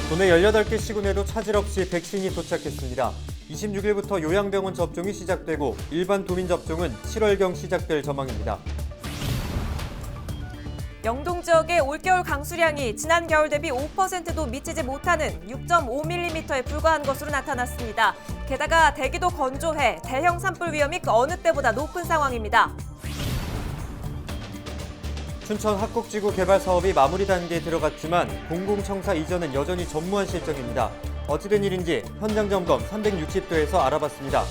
도내 18개 시군에도 차질 없이 백신이 도착했습니다. 26일부터 요양병원 접종이 시작되고 일반 도민 접종은 7월경 시작될 전망입니다. 영동 지역의 올겨울 강수량이 지난 겨울 대비 5%도 미치지 못하는 6.5mm에 불과한 것으로 나타났습니다. 게다가 대기도 건조해 대형 산불 위험이 그 어느 때보다 높은 상황입니다. 춘천 합곡지구 개발 사업이 마무리 단계에 들어갔지만 공공청사 이전은 여전히 전무한 실정입니다. 어찌된 일인지 현장 점검 360도에서 알아봤습니다.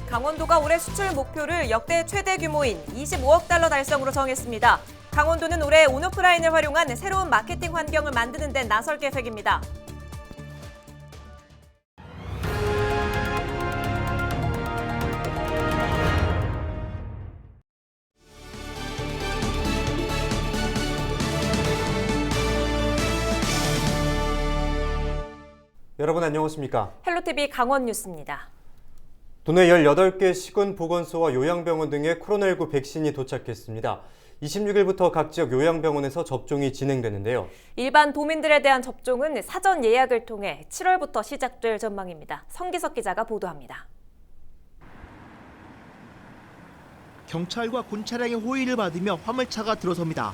강원도가 올해 수출 목표를 역대 최대 규모인 25억 달러 달성으로 정했습니다. 강원도는 올해 온오프라인을 활용한 새로운 마케팅 환경을 만드는 데 나설 계획입니다. 여러분 안녕하십니까? 헬로티비 강원 뉴스입니다. 도내 18개 시군 보건소와 요양병원 등에 코로나19 백신이 도착했습니다. 26일부터 각 지역 요양병원에서 접종이 진행되는데요. 일반 도민들에 대한 접종은 사전 예약을 통해 7월부터 시작될 전망입니다. 성기석 기자가 보도합니다. 경찰과 곤차량의 호의를 받으며 화물차가 들어섭니다.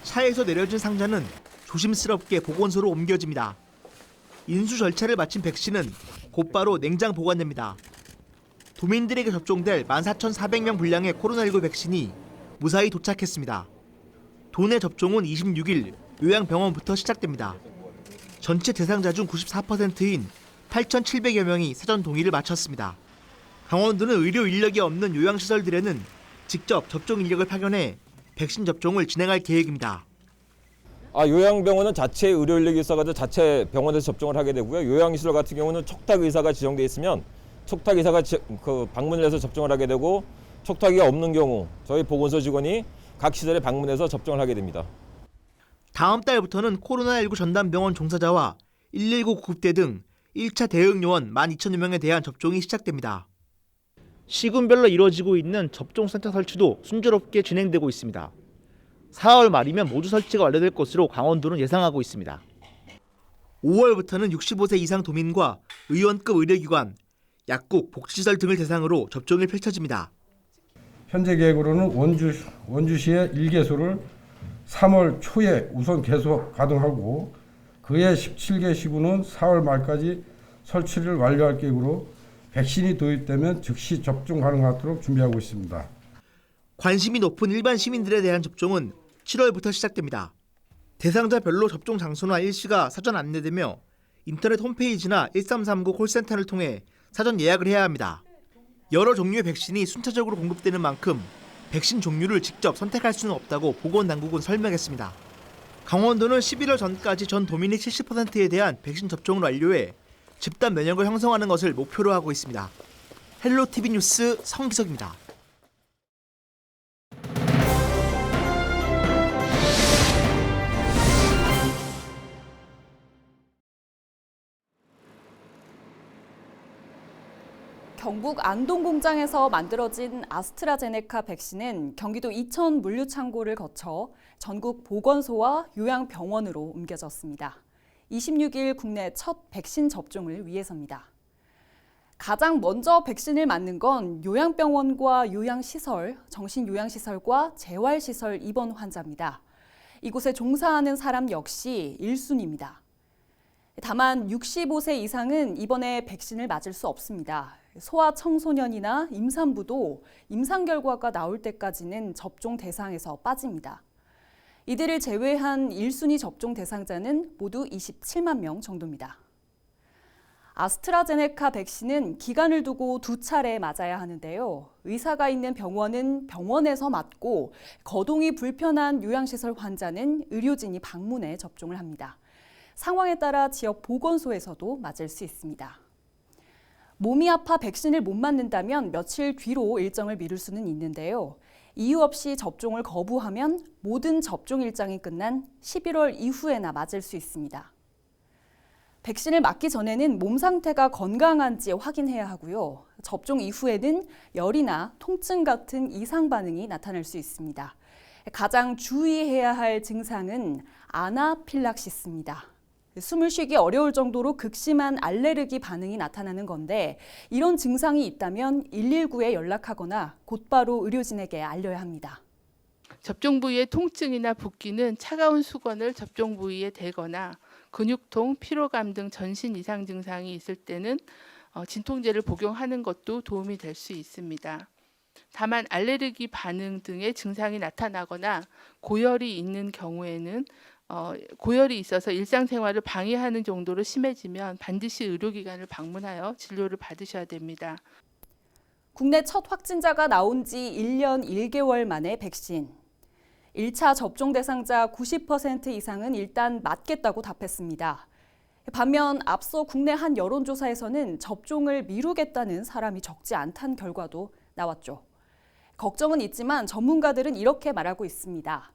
차에서 내려진 상자는 조심스럽게 보건소로 옮겨집니다. 인수 절차를 마친 백신은 곧바로 냉장 보관됩니다. 도민들에게 접종될 14,400명 분량의 코로나19 백신이 무사히 도착했습니다. 도내 접종은 26일 요양병원부터 시작됩니다. 전체 대상자 중 94%인 8,700여 명이 사전 동의를 마쳤습니다. 강원도는 의료 인력이 없는 요양시설들에는 직접 접종 인력을 파견해 백신 접종을 진행할 계획입니다. 요양병원은 자체 의료 인력이 있어가지고 자체 병원에서 접종을 하게 되고요. 요양시설 같은 경우는 촉탁 의사가 지정돼 있으면 촉탁 의사가 방문을 해서 접종을 하게 되고 촉탁이 없는 경우 저희 보건소 직원이 각 시설에 방문해서 접종을 하게 됩니다. 다음 달부터는 코로나19 전담병원 종사자와 119 구급대 등 1차 대응 요원 12,000여 명에 대한 접종이 시작됩니다. 시군별로 이루어지고 있는 접종센터 설치도 순조롭게 진행되고 있습니다. 4월 말이면 모두 설치가 완료될 것으로 강원도는 예상하고 있습니다. 5월부터는 65세 이상 도민과 의원급 의료기관, 약국, 복지시설 등을 대상으로 접종이 펼쳐집니다. 현재 계획으로는 원주시의 1개소를 3월 초에 우선 계속 가동하고 그해 17개 시군은 4월 말까지 설치를 완료할 계획으로 백신이 도입되면 즉시 접종 가능하도록 준비하고 있습니다. 관심이 높은 일반 시민들에 대한 접종은 7월부터 시작됩니다. 대상자별로 접종 장소나 일시가 사전 안내되며 인터넷 홈페이지나 1339 콜센터를 통해 사전 예약을 해야 합니다. 여러 종류의 백신이 순차적으로 공급되는 만큼 백신 종류를 직접 선택할 수는 없다고 보건당국은 설명했습니다. 강원도는 11월 전까지 전 도민의 70%에 대한 백신 접종을 완료해 집단 면역을 형성하는 것을 목표로 하고 있습니다. 헬로티비 뉴스 성기석입니다. 경북 안동 공장에서 만들어진 아스트라제네카 백신은 경기도 이천 물류창고를 거쳐 전국 보건소와 요양병원으로 옮겨졌습니다. 26일 국내 첫 백신 접종을 위해서입니다. 가장 먼저 백신을 맞는 건 요양병원과 요양시설, 정신요양시설과 재활시설 입원 환자입니다. 이곳에 종사하는 사람 역시 1순위입니다. 다만 65세 이상은 이번에 백신을 맞을 수 없습니다. 소아청소년이나 임산부도 임상 결과가 나올 때까지는 접종 대상에서 빠집니다. 이들을 제외한 1순위 접종 대상자는 모두 27만 명 정도입니다. 아스트라제네카 백신은 기간을 두고 2차례 맞아야 하는데요. 의사가 있는 병원은 병원에서 맞고 거동이 불편한 요양시설 환자는 의료진이 방문해 접종을 합니다. 상황에 따라 지역 보건소에서도 맞을 수 있습니다. 몸이 아파 백신을 못 맞는다면 며칠 뒤로 일정을 미룰 수는 있는데요. 이유 없이 접종을 거부하면 모든 접종 일정이 끝난 11월 이후에나 맞을 수 있습니다. 백신을 맞기 전에는 몸 상태가 건강한지 확인해야 하고요. 접종 이후에는 열이나 통증 같은 이상 반응이 나타날 수 있습니다. 가장 주의해야 할 증상은 아나필락시스입니다. 숨을 쉬기 어려울 정도로 극심한 알레르기 반응이 나타나는 건데 이런 증상이 있다면 119에 연락하거나 곧바로 의료진에게 알려야 합니다. 접종 부위의 통증이나 붓기는 차가운 수건을 접종 부위에 대거나 근육통, 피로감 등 전신 이상 증상이 있을 때는 진통제를 복용하는 것도 도움이 될 수 있습니다. 다만 알레르기 반응 등의 증상이 나타나거나 고열이 있는 경우에는 고열이 있어서 일상생활을 방해하는 정도로 심해지면 반드시 의료기관을 방문하여 진료를 받으셔야 됩니다. 국내 첫 확진자가 나온 지 1년 1개월 만에 백신. 1차 접종 대상자 90% 이상은 일단 맞겠다고 답했습니다. 반면 앞서 국내 한 여론조사에서는 접종을 미루겠다는 사람이 적지 않다는 결과도 나왔죠. 걱정은 있지만 전문가들은 이렇게 말하고 있습니다.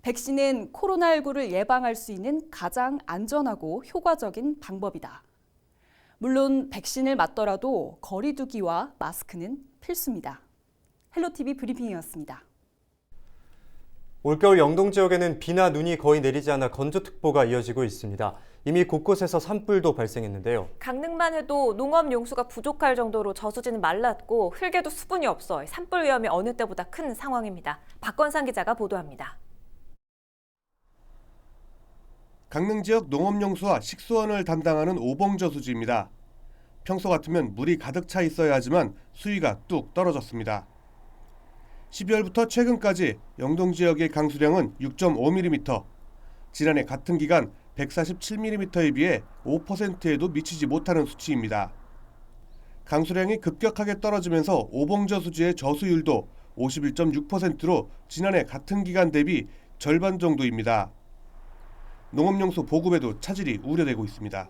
백신은 코로나19를 예방할 수 있는 가장 안전하고 효과적인 방법이다. 물론 백신을 맞더라도 거리 두기와 마스크는 필수입니다. 헬로티비 브리핑이었습니다. 올겨울 영동 지역에는 비나 눈이 거의 내리지 않아 건조특보가 이어지고 있습니다. 이미 곳곳에서 산불도 발생했는데요. 강릉만 해도 농업 용수가 부족할 정도로 저수지는 말랐고 흙에도 수분이 없어 산불 위험이 어느 때보다 큰 상황입니다. 박건상 기자가 보도합니다. 강릉 지역 농업용수와 식수원을 담당하는 오봉저수지입니다. 평소 같으면 물이 가득 차 있어야 하지만 수위가 뚝 떨어졌습니다. 12월부터 최근까지 영동 지역의 강수량은 6.5mm, 지난해 같은 기간 147mm에 비해 5%에도 미치지 못하는 수치입니다. 강수량이 급격하게 떨어지면서 오봉저수지의 저수율도 51.6%로 지난해 같은 기간 대비 절반 정도입니다. 농업용수 보급에도 차질이 우려되고 있습니다.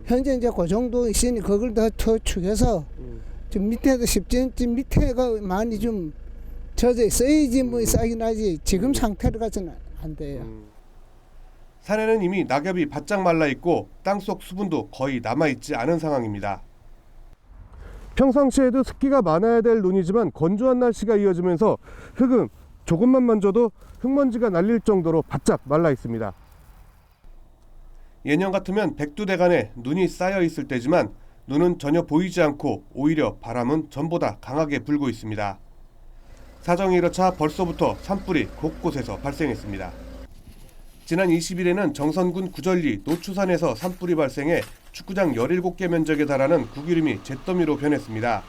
현재 이제 그 정도 있으니 그걸 더 축해서 좀 밑에도 10cm 밑에가 많이 좀 젖어 있어야지 뭐 싸긴 하지 지금 상태로 가서는 안 돼요. 산에는 이미 낙엽이 바짝 말라 있고 땅속 수분도 거의 남아 있지 않은 상황입니다. 평상시에도 습기가 많아야 될 논이지만 건조한 날씨가 이어지면서 흙은 조금만 만져도 흙먼지가 날릴 정도로 바짝 말라 있습니다. 예년 같으면 백두대간에 눈이 쌓여 있을 때지만 눈은 전혀 보이지 않고 오히려 바람은 전보다 강하게 불고 있습니다. 사정이 이렇자 벌써부터 산불이 곳곳에서 발생했습니다. 지난 20일에는 정선군 구절리 노추산에서 산불이 발생해 축구장 17개 면적에 달하는 구기름이 잿더미로 변했습니다.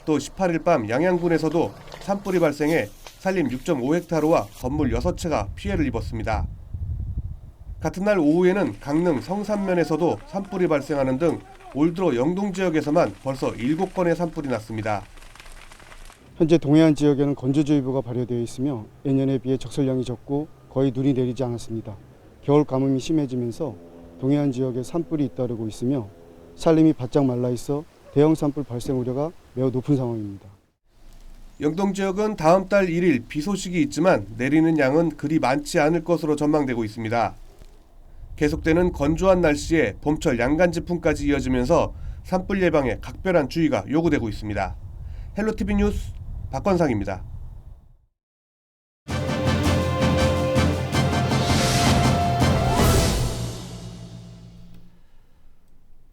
또 18일 밤 양양군에서도 산불이 발생해 산림 6.5헥타르와 건물 6채가 피해를 입었습니다. 같은 날 오후에는 강릉 성산면에서도 산불이 발생하는 등 올 들어 영동 지역에서만 벌써 7건의 산불이 났습니다. 현재 동해안 지역에는 건조주의보가 발효되어 있으며 예년에 비해 적설량이 적고 거의 눈이 내리지 않았습니다. 겨울 가뭄이 심해지면서 동해안 지역에 산불이 잇따르고 있으며 산림이 바짝 말라 있어 대형 산불 발생 우려가 매우 높은 상황입니다. 영동 지역은 다음 달 1일 비 소식이 있지만 내리는 양은 그리 많지 않을 것으로 전망되고 있습니다. 계속되는 건조한 날씨에 봄철 양간지풍까지 이어지면서 산불 예방에 각별한 주의가 요구되고 있습니다. 헬로티비 뉴스 박건상입니다.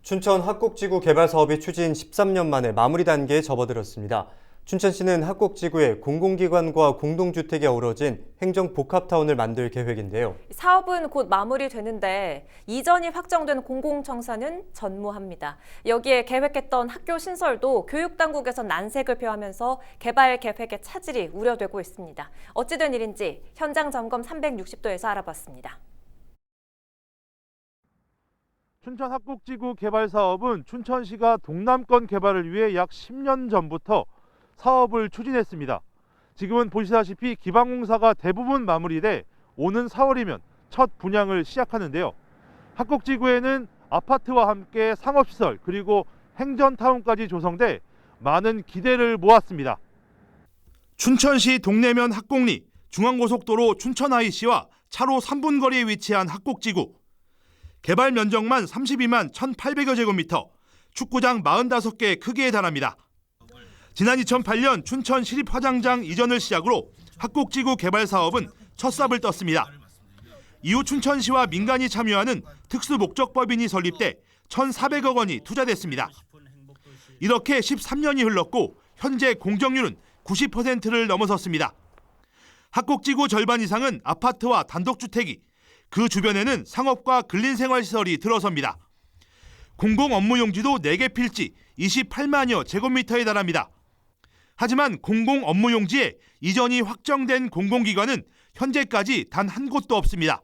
춘천 학곡지구 개발 사업이 추진 13년 만에 마무리 단계에 접어들었습니다. 춘천시는 학곡지구에 공공기관과 공동주택이 어우러진 행정복합타운을 만들 계획인데요. 사업은 곧 마무리되는데 이전이 확정된 공공청사는 전무합니다. 여기에 계획했던 학교 신설도 교육당국에서 난색을 표하면서 개발 계획의 차질이 우려되고 있습니다. 어찌된 일인지 현장 점검 360도에서 알아봤습니다. 춘천 학곡지구 개발 사업은 춘천시가 동남권 개발을 위해 약 10년 전부터 사업을 추진했습니다. 지금은 보시다시피 기반공사가 대부분 마무리돼 오는 4월이면 첫 분양을 시작하는데요. 학곡지구에는 아파트와 함께 상업시설 그리고 행전타운까지 조성돼 많은 기대를 모았습니다. 춘천시 동래면 학곡리, 중앙고속도로 춘천 IC와 차로 3분 거리에 위치한 학곡지구. 개발 면적만 32만 1,800여 제곱미터, 축구장 45개의 크기에 달합니다. 지난 2008년 춘천 시립화장장 이전을 시작으로 학곡지구 개발 사업은 첫 삽을 떴습니다. 이후 춘천시와 민간이 참여하는 특수목적법인이 설립돼 1,400억 원이 투자됐습니다. 이렇게 13년이 흘렀고 현재 공정률은 90%를 넘어섰습니다. 학곡지구 절반 이상은 아파트와 단독주택이, 그 주변에는 상업과 근린생활시설이 들어섭니다. 공공업무용지도 4개 필지 28만여 제곱미터에 달합니다. 하지만 공공업무용지에 이전이 확정된 공공기관은 현재까지 단 한 곳도 없습니다.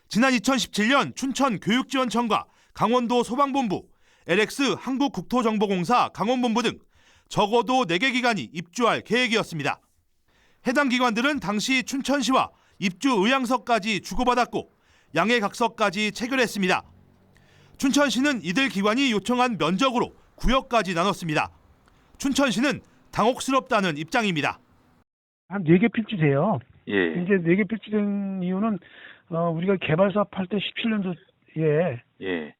지난 2017년 춘천교육지원청과 강원도 소방본부, LX 한국국토정보공사 강원본부 등 적어도 4개 기관이 입주할 계획이었습니다. 해당 기관들은 당시 춘천시와 입주 의향서까지 주고받았고 양해각서까지 체결했습니다. 춘천시는 이들 기관이 요청한 면적으로 구역까지 나눴습니다. 춘천시는 당혹스럽다는 입장입니다. 한 4개 필지돼요. 예. 이제 4개 필지된 이유는 우리가 개발 사업 할 때 17년도에 예.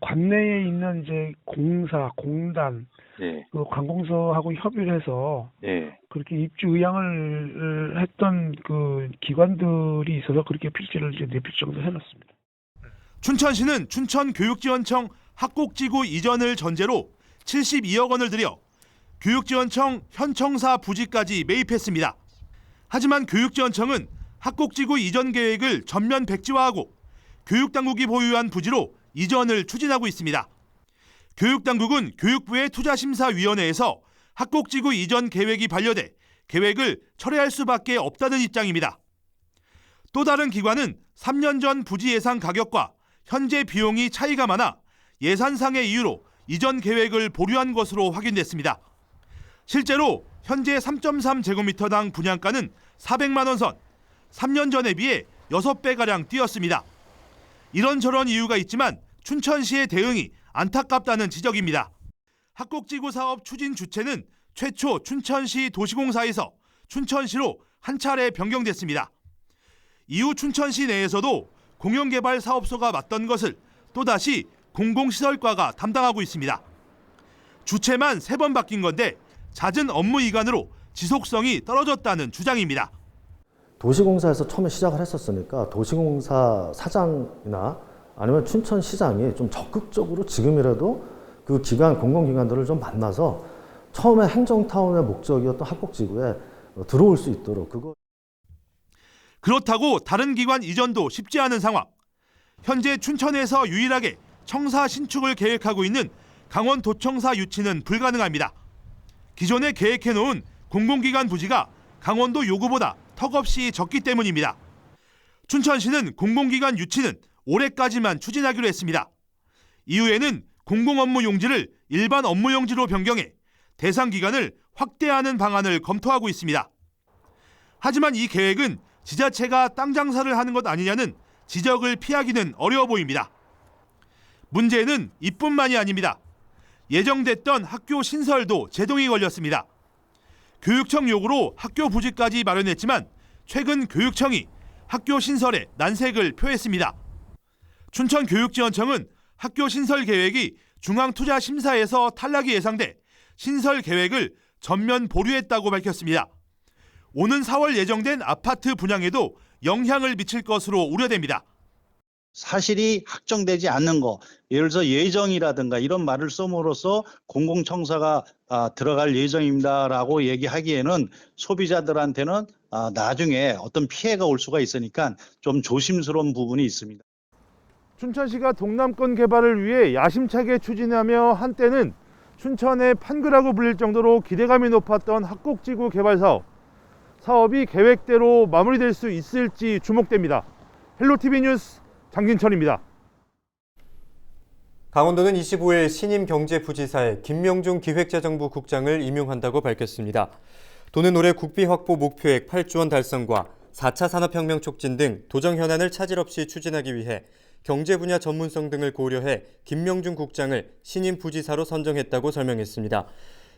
관내에 있는 이제 공사, 공단, 예. 그 관공서하고 협의를 해서 예. 그렇게 입주 의향을 했던 그 기관들이 있어서 그렇게 필지를 이제 4필지 정도 해놨습니다. 춘천시는 춘천교육지원청 학곡지구 이전을 전제로 72억 원을 들여 교육지원청 현청사 부지까지 매입했습니다. 하지만 교육지원청은 학곡지구 이전 계획을 전면 백지화하고 교육당국이 보유한 부지로 이전을 추진하고 있습니다. 교육당국은 교육부의 투자심사위원회에서 학곡지구 이전 계획이 반려돼 계획을 철회할 수밖에 없다는 입장입니다. 또 다른 기관은 3년 전 부지 예상 가격과 현재 비용이 차이가 많아 예산상의 이유로 이전 계획을 보류한 것으로 확인됐습니다. 실제로 현재 3.3제곱미터당 분양가는 400만 원 선, 3년 전에 비해 6배가량 뛰었습니다. 이런저런 이유가 있지만 춘천시의 대응이 안타깝다는 지적입니다. 학곡지구 사업 추진 주체는 최초 춘천시 도시공사에서 춘천시로 한 차례 변경됐습니다. 이후 춘천시 내에서도 공영개발 사업소가 맡던 것을 또다시 공공시설과가 담당하고 있습니다. 주체만 3번 바뀐 건데 잦은 업무 이관으로 지속성이 떨어졌다는 주장입니다. 도시공사에서 처음에 시작을 했었으니까 도시공사 사장이나 아니면 춘천시장이 좀 적극적으로 지금이라도 그 기관, 공공기관들을 좀 만나서 처음에 행정타운의 목적이었던 학곡지구에 들어올 수 있도록 그렇다고 다른 기관 이전도 쉽지 않은 상황. 현재 춘천에서 유일하게 청사 신축을 계획하고 있는 강원도청사 유치는 불가능합니다. 기존에 계획해놓은 공공기관 부지가 강원도 요구보다 턱없이 적기 때문입니다. 춘천시는 공공기관 유치는 올해까지만 추진하기로 했습니다. 이후에는 공공업무 용지를 일반 업무 용지로 변경해 대상 기간을 확대하는 방안을 검토하고 있습니다. 하지만 이 계획은 지자체가 땅 장사를 하는 것 아니냐는 지적을 피하기는 어려워 보입니다. 문제는 이뿐만이 아닙니다. 예정됐던 학교 신설도 제동이 걸렸습니다. 교육청 요구로 학교 부지까지 마련했지만 최근 교육청이 학교 신설에 난색을 표했습니다. 춘천교육지원청은 학교 신설 계획이 중앙투자심사에서 탈락이 예상돼 신설 계획을 전면 보류했다고 밝혔습니다. 오는 4월 예정된 아파트 분양에도 영향을 미칠 것으로 우려됩니다. 사실이 확정되지 않는 거, 예를 들어서 예정이라든가 이런 말을 씀으로써 공공청사가 들어갈 예정입니다라고 얘기하기에는 소비자들한테는 나중에 어떤 피해가 올 수가 있으니까 좀 조심스러운 부분이 있습니다. 춘천시가 동남권 개발을 위해 야심차게 추진하며 한때는 춘천의 판교라고 불릴 정도로 기대감이 높았던 학곡지구 개발 사업이 계획대로 마무리될 수 있을지 주목됩니다. 헬로티비 뉴스 장진철입니다. 강원도는 25일 신임 경제부지사에 김명중 기획재정부 국장을 임용한다고 밝혔습니다. 도는 올해 국비 확보 목표액 8조 원 달성과 4차 산업혁명 촉진 등 도정 현안을 차질 없이 추진하기 위해 경제 분야 전문성 등을 고려해 김명중 국장을 신임 부지사로 선정했다고 설명했습니다.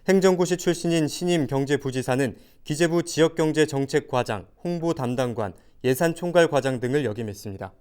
행정고시 출신인 신임 경제부지사는 기재부 지역경제정책과장, 홍보 담당관, 예산총괄과장 등을 역임했습니다.